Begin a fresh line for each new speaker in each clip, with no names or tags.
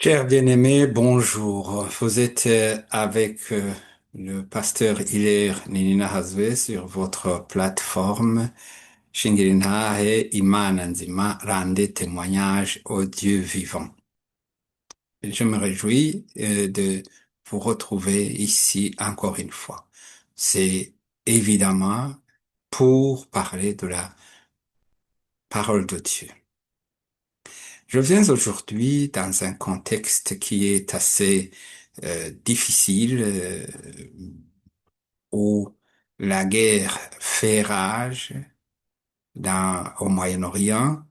Cher bien-aimé, bonjour. Vous êtes avec le pasteur Hilaire Nina Hazwe sur votre plateforme Shingirinahe Imana Nzima Rende témoignage au Dieu vivant. Je me réjouis de vous retrouver ici encore une fois. C'est évidemment pour parler de la parole de Dieu. Je viens aujourd'hui dans un contexte qui est assez difficile, où la guerre fait rage au Moyen-Orient.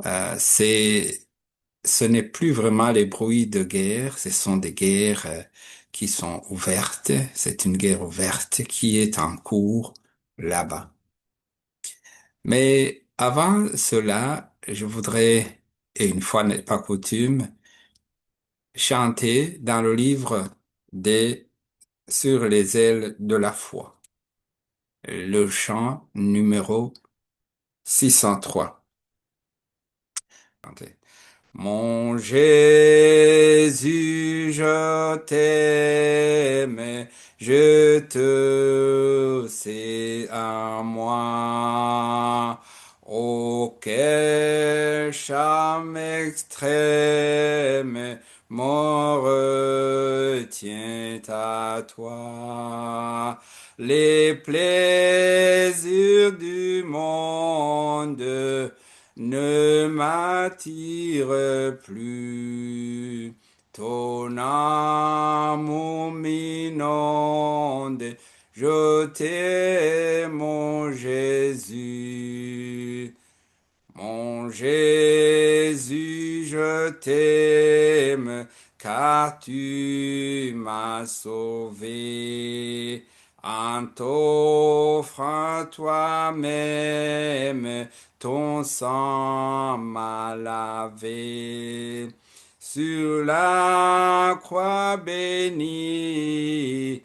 Ce n'est plus vraiment les bruits de guerre, ce sont des guerres qui sont ouvertes. C'est une guerre ouverte qui est en cours là-bas. Mais avant cela, je voudrais, et une fois n'est pas coutume, chanté dans le livre des Sur les ailes de la foi, le chant numéro 603. Chantez. Mon Jésus, je t'aime, je te sais à moi. Auquel charme extrême m'en retient à toi. Les plaisirs du monde ne m'attire plus. Ton amour m'inonde, je t'aime, mon Jésus. Mon Jésus, je t'aime, car tu m'as sauvé. En t'offrant toi-même, ton sang m'a lavé. Sur la croix bénie,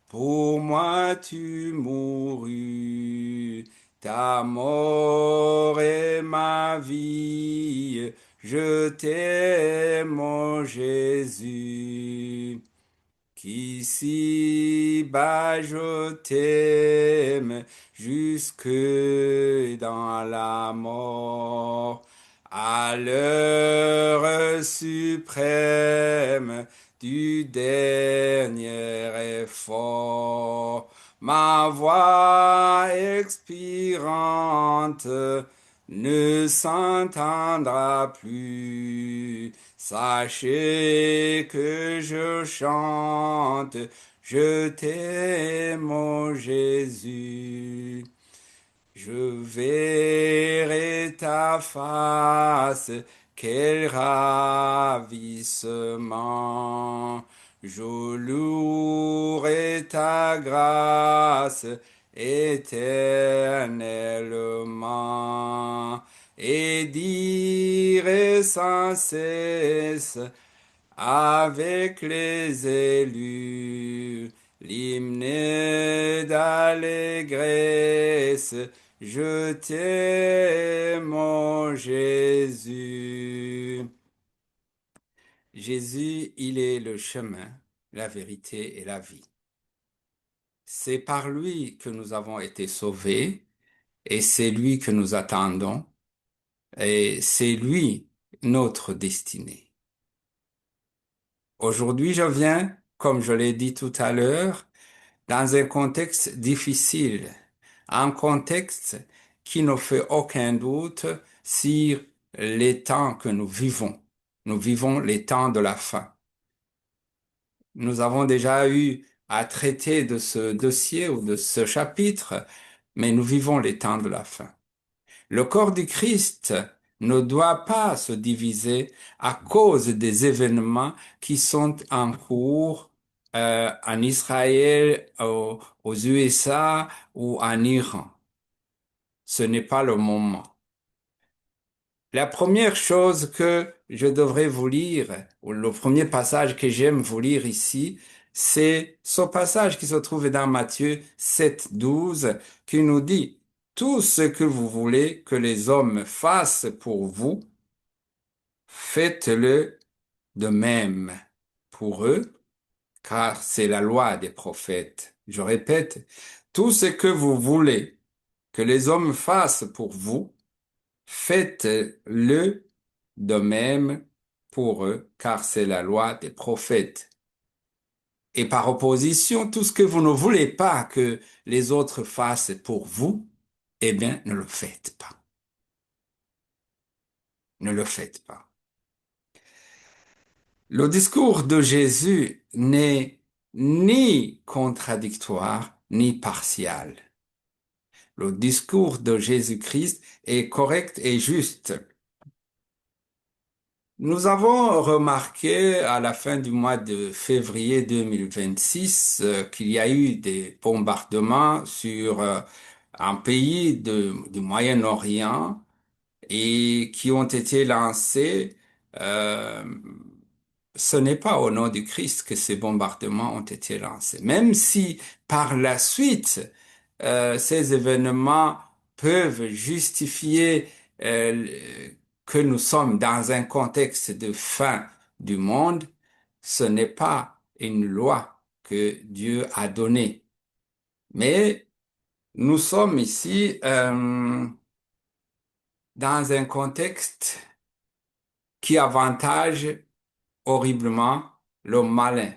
pour moi tu mourus. Ta mort est ma vie, je t'aime, mon Jésus. Qu'ici-bas je t'aime jusque dans la mort, à l'heure suprême du dernier effort. Ma voix expirante ne s'entendra plus. Sachez que je chante, je t'aime, mon Jésus. Je verrai ta face, quel ravissement. Je louerai ta grâce éternellement et dirai sans cesse avec les élus, l'hymne d'allégresse, je t'aime, mon Jésus. Jésus, il est le chemin, la vérité et la vie. C'est par lui que nous avons été sauvés et c'est lui que nous attendons et c'est lui notre destinée. Aujourd'hui, je viens, comme je l'ai dit tout à l'heure, dans un contexte difficile, un contexte qui ne fait aucun doute sur les temps que nous vivons. Nous vivons les temps de la fin. Nous avons déjà eu à traiter de ce dossier ou de ce chapitre, mais nous vivons les temps de la fin. Le corps du Christ ne doit pas se diviser à cause des événements qui sont en cours en Israël, aux USA ou en Iran. Ce n'est pas le moment. La première chose que je devrais vous lire, ou le premier passage que j'aime vous lire ici, c'est ce passage qui se trouve dans Matthieu 7, 12, qui nous dit, tout ce que vous voulez que les hommes fassent pour vous, faites-le de même pour eux, car c'est la loi des prophètes. Je répète, tout ce que vous voulez que les hommes fassent pour vous, faites-le de même pour eux, car c'est la loi des prophètes. Et par opposition, tout ce que vous ne voulez pas que les autres fassent pour vous, eh bien, ne le faites pas. Ne le faites pas. Le discours de Jésus n'est ni contradictoire, ni partial. Le discours de Jésus-Christ est correct et juste. Nous avons remarqué à la fin du mois de février 2026 qu'il y a eu des bombardements sur un pays du Moyen-Orient et qui ont été lancés. euh, Ce n'est pas au nom du Christ que ces bombardements ont été lancés. Même si par la suite, ces événements peuvent justifier que nous sommes dans un contexte de fin du monde, ce n'est pas une loi que Dieu a donnée. Mais nous sommes ici dans un contexte qui avantage horriblement le malin,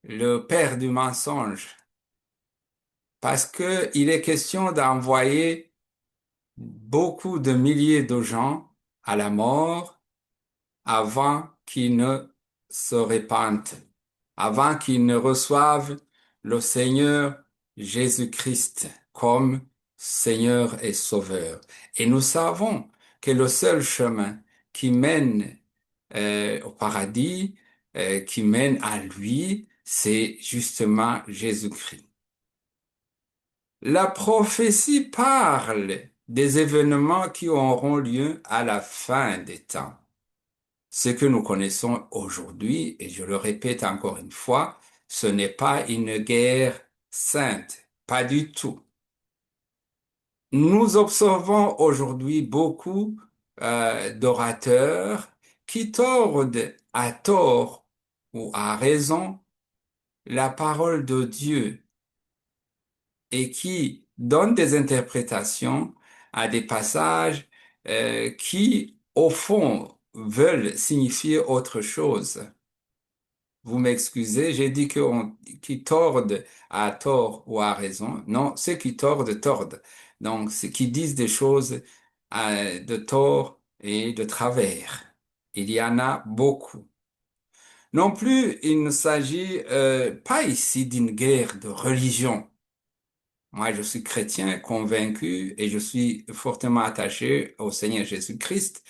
le père du mensonge, parce que il est question d'envoyer beaucoup de milliers de gens à la mort avant qu'ils ne se répandent, avant qu'ils ne reçoivent le Seigneur Jésus-Christ comme Seigneur et Sauveur. Et nous savons que le seul chemin qui mène au paradis, qui mène à lui, c'est justement Jésus-Christ. La prophétie parle des événements qui auront lieu à la fin des temps. Ce que nous connaissons aujourd'hui, et je le répète encore une fois, ce n'est pas une guerre sainte, pas du tout. Nous observons aujourd'hui beaucoup d'orateurs qui tordent à tort ou à raison la parole de Dieu et qui donnent des interprétations à des passages qui, au fond, veulent signifier autre chose. Vous m'excusez, j'ai dit qui tordent à tort ou à raison. Non, ceux qui tordent, tordent. Donc, ceux qui disent des choses de tort et de travers. Il y en a beaucoup. Non plus, il ne s'agit pas ici d'une guerre de religion. Moi, je suis chrétien convaincu et je suis fortement attaché au Seigneur Jésus-Christ.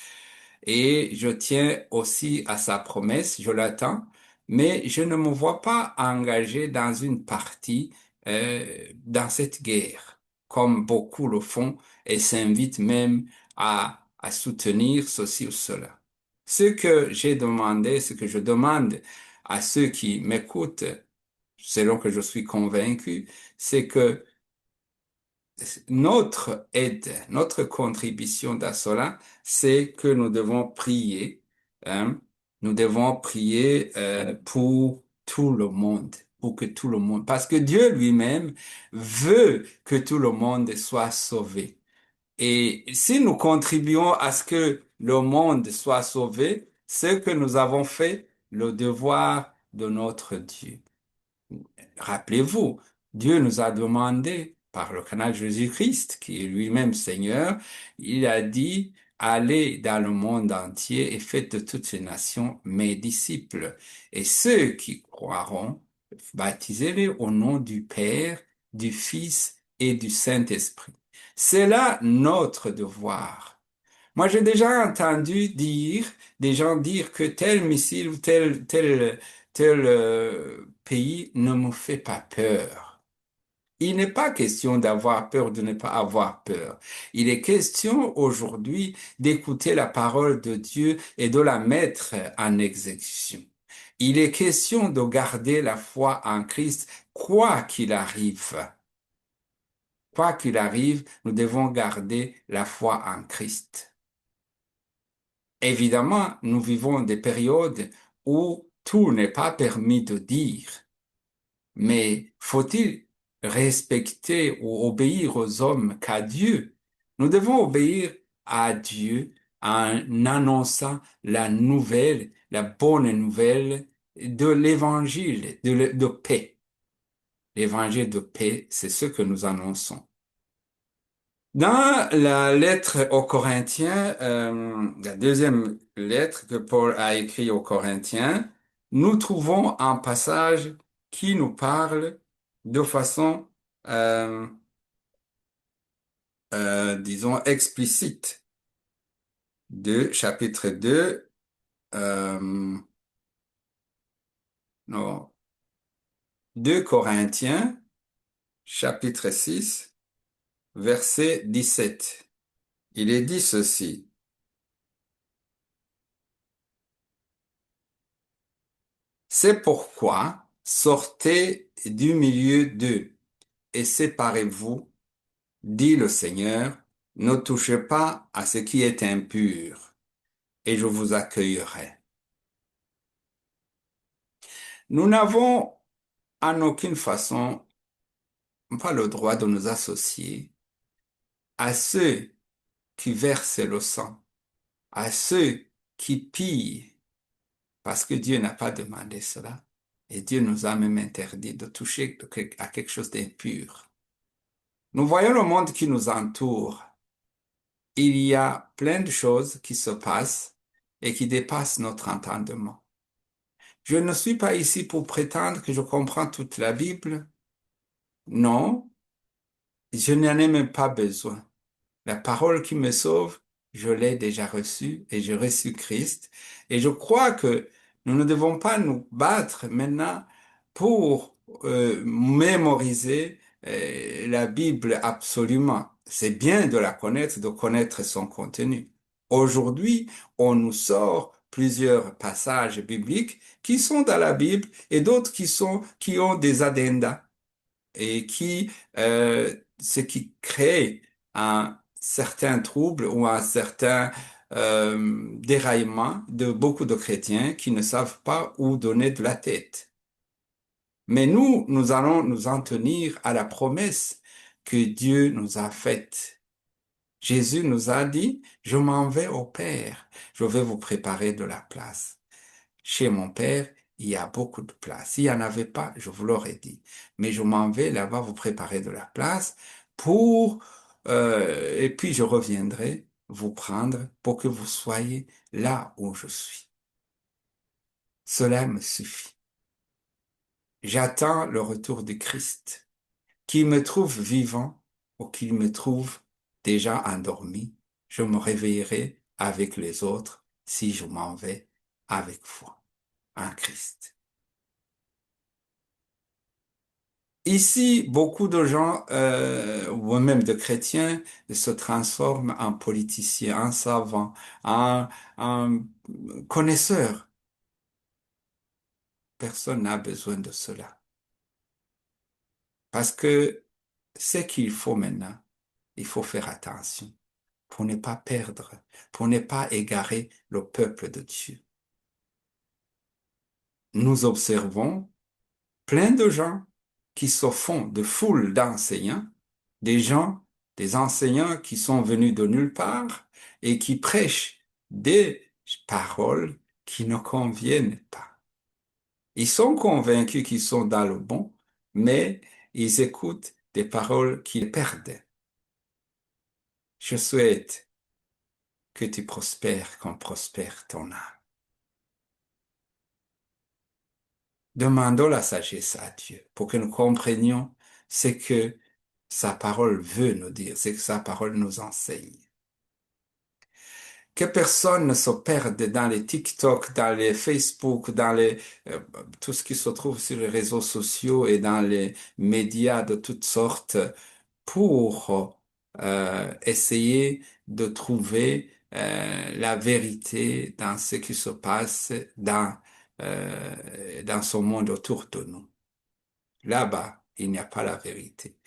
Et je tiens aussi à sa promesse, je l'attends, mais je ne me vois pas engagé dans une partie dans cette guerre, comme beaucoup le font et s'invitent même à soutenir ceci ou cela. Ce que j'ai demandé, ce que je demande à ceux qui m'écoutent, selon que je suis convaincu, c'est que notre aide, notre contribution dans cela, c'est que nous devons prier, hein. Nous devons prier pour tout le monde, pour que tout le monde, parce que Dieu lui-même veut que tout le monde soit sauvé. Et si nous contribuons à ce que le monde soit sauvé, c'est que nous avons fait le devoir de notre Dieu. Rappelez-vous, Dieu nous a demandé, par le canal Jésus-Christ, qui est lui-même Seigneur, il a dit, allez dans le monde entier et faites de toutes les nations mes disciples. Et ceux qui croiront, baptisez-les au nom du Père, du Fils et du Saint-Esprit. C'est là notre devoir. Moi, j'ai déjà entendu des gens dire que tel missile ou tel pays ne me fait pas peur. Il n'est pas question d'avoir peur, de ne pas avoir peur. Il est question aujourd'hui d'écouter la parole de Dieu et de la mettre en exécution. Il est question de garder la foi en Christ, quoi qu'il arrive. Quoi qu'il arrive, nous devons garder la foi en Christ. Évidemment, nous vivons des périodes où tout n'est pas permis de dire, mais faut-il respecter ou obéir aux hommes qu'à Dieu? Nous devons obéir à Dieu en annonçant la nouvelle, la bonne nouvelle de l'évangile de paix. L'évangile de paix, c'est ce que nous annonçons. Dans la lettre aux Corinthiens, la deuxième lettre que Paul a écrite aux Corinthiens, nous trouvons un passage qui nous parle de façon, euh, disons, explicite de chapitre 2, non, 2 Corinthiens, chapitre 6, verset 17. Il est dit ceci. C'est pourquoi sortez du milieu d'eux et séparez-vous, dit le Seigneur, ne touchez pas à ce qui est impur, et je vous accueillerai. Nous n'avons en aucune façon pas le droit de nous associer à ceux qui versent le sang, à ceux qui pillent, parce que Dieu n'a pas demandé cela, et Dieu nous a même interdit de toucher à quelque chose d'impur. Nous voyons le monde qui nous entoure. Il y a plein de choses qui se passent et qui dépassent notre entendement. Je ne suis pas ici pour prétendre que je comprends toute la Bible. Non, je n'en ai même pas besoin. La parole qui me sauve, je l'ai déjà reçue et j'ai reçu Christ. Et je crois que nous ne devons pas nous battre maintenant pour mémoriser la Bible absolument. C'est bien de la connaître, de connaître son contenu. Aujourd'hui, on nous sort plusieurs passages bibliques qui sont dans la Bible et d'autres qui ont des addendas et ce qui crée un certain trouble ou un certain déraillement de beaucoup de chrétiens qui ne savent pas où donner de la tête. Mais nous allons nous en tenir à la promesse que Dieu nous a faite. Jésus nous a dit, je m'en vais au Père, je vais vous préparer de la place. Chez mon père, il y a beaucoup de place. S'il n'y en avait pas, je vous l'aurais dit. Mais je m'en vais là-bas vous préparer de la place et puis je reviendrai vous prendre pour que vous soyez là où je suis. Cela me suffit. J'attends le retour du Christ, qu'il me trouve vivant ou qu'il me trouve déjà endormi. Je me réveillerai avec les autres si je m'en vais avec foi en Christ. Ici, beaucoup de gens, ou même de chrétiens, se transforment en politiciens, en savants, en connaisseurs. Personne n'a besoin de cela. Parce que ce qu'il faut maintenant, il faut faire attention pour ne pas perdre, pour ne pas égarer le peuple de Dieu. Nous observons plein de gens qui se font de foule d'enseignants, des gens, des enseignants qui sont venus de nulle part et qui prêchent des paroles qui ne conviennent pas. Ils sont convaincus qu'ils sont dans le bon, mais ils écoutent des paroles qui les perdent. Je souhaite que tu prospères comme prospère ton âme. Demandons la sagesse à Dieu pour que nous comprenions ce que sa parole veut nous dire, ce que sa parole nous enseigne. Que personne ne se perde dans les TikTok, dans les Facebook, tout ce qui se trouve sur les réseaux sociaux et dans les médias de toutes sortes pour essayer de trouver la vérité dans ce qui se passe dans ce monde autour de nous. Là-bas, il n'y a pas la vérité.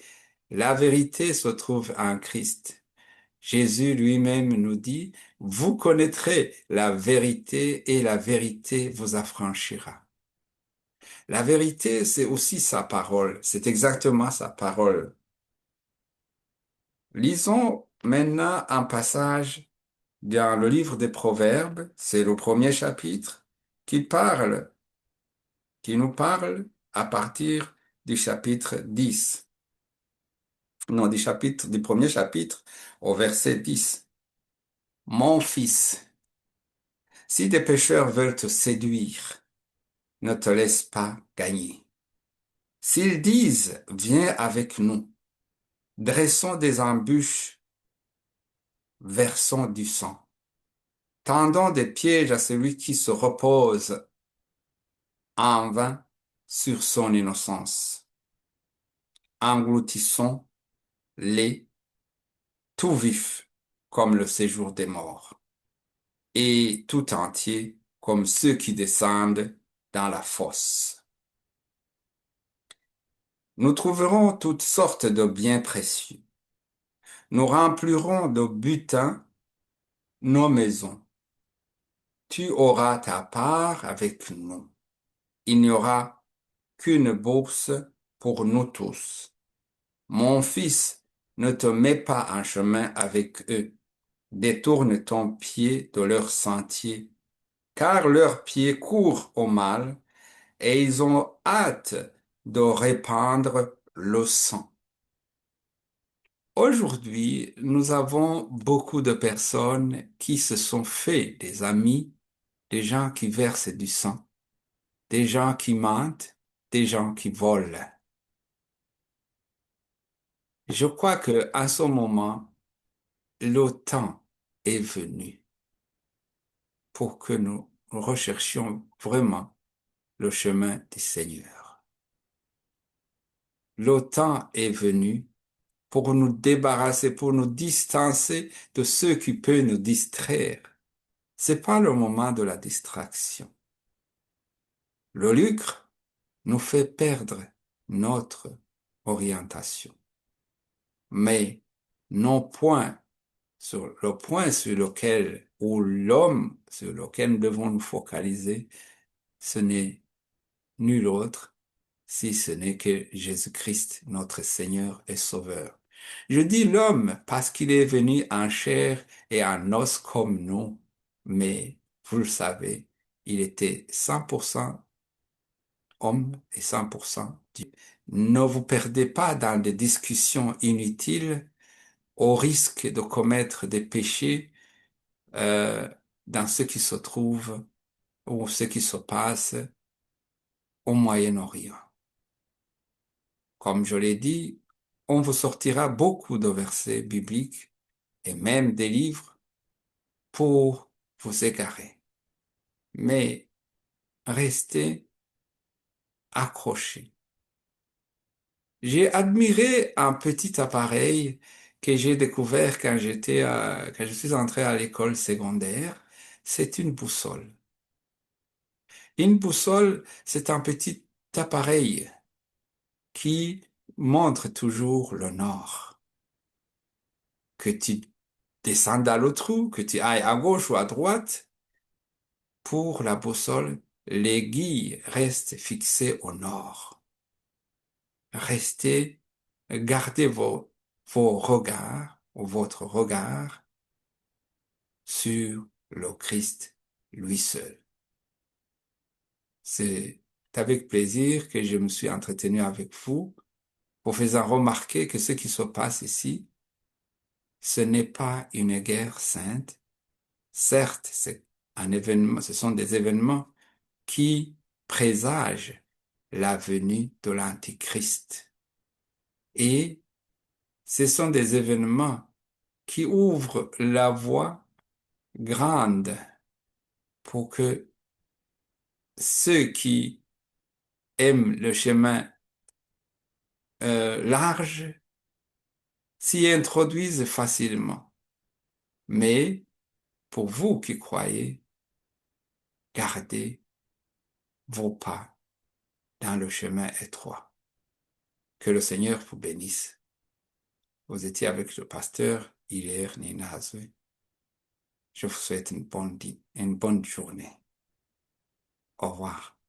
La vérité se trouve en Christ. Jésus lui-même nous dit, Vous connaîtrez la vérité et la vérité vous affranchira. La vérité, c'est aussi sa parole. C'est exactement sa parole. Lisons maintenant un passage dans le livre des Proverbes. C'est le premier chapitre qui parle, qui nous parle à partir du chapitre 10. Non, du premier chapitre au verset 10. Mon fils, si des pécheurs veulent te séduire, ne te laisse pas gagner. S'ils disent, viens avec nous, dressons des embûches, versons du sang, tendons des pièges à celui qui se repose en vain sur son innocence. Engloutissons-les tout vifs comme le séjour des morts, et tout entier comme ceux qui descendent dans la fosse. Nous trouverons toutes sortes de biens précieux. Nous remplirons de butin nos maisons. Tu auras ta part avec nous. Il n'y aura qu'une bourse pour nous tous. Mon fils, ne te mets pas en chemin avec eux. Détourne ton pied de leur sentier, car leurs pieds courent au mal et ils ont hâte de répandre le sang. Aujourd'hui, nous avons beaucoup de personnes qui se sont fait des amis, des gens qui versent du sang, des gens qui mentent, des gens qui volent. Je crois que à ce moment, le temps est venu pour que nous recherchions vraiment le chemin du Seigneur. Le temps est venu pour nous débarrasser, pour nous distancer de ceux qui peuvent nous distraire. C'est pas le moment de la distraction. Le lucre nous fait perdre notre orientation. Mais non point sur le point sur lequel, ou l'homme sur lequel nous devons nous focaliser, ce n'est nul autre si ce n'est que Jésus-Christ, notre Seigneur et Sauveur. Je dis l'homme parce qu'il est venu en chair et en os comme nous, mais vous le savez, il était 100% homme et 100% Dieu. Ne vous perdez pas dans des discussions inutiles au risque de commettre des péchés dans ce qui se trouve ou ce qui se passe au Moyen-Orient. Comme je l'ai dit, on vous sortira beaucoup de versets bibliques et même des livres pour vous égarer. Mais restez accrochés. J'ai admiré un petit appareil que j'ai découvert quand je suis entré à l'école secondaire. C'est une boussole. Une boussole, c'est un petit appareil qui montre toujours le nord. Que tu descendes dans le trou, que tu ailles à gauche ou à droite, pour la boussole, l'aiguille reste fixée au nord. Restez, gardez vos regards, ou votre regard sur le Christ lui seul. C'est avec plaisir que je me suis entretenu avec vous pour faisant remarquer que ce qui se passe ici, ce n'est pas une guerre sainte. Certes, c'est un événement, ce sont des événements qui présagent la venue de l'Antichrist. Et ce sont des événements qui ouvrent la voie grande pour que ceux qui aiment le chemin large s'y introduisent facilement. Mais pour vous qui croyez, gardez vos pas dans le chemin étroit. Que le Seigneur vous bénisse. Vous étiez avec le pasteur Hilaire Ninazwe. Je vous souhaite une bonne journée. Au revoir.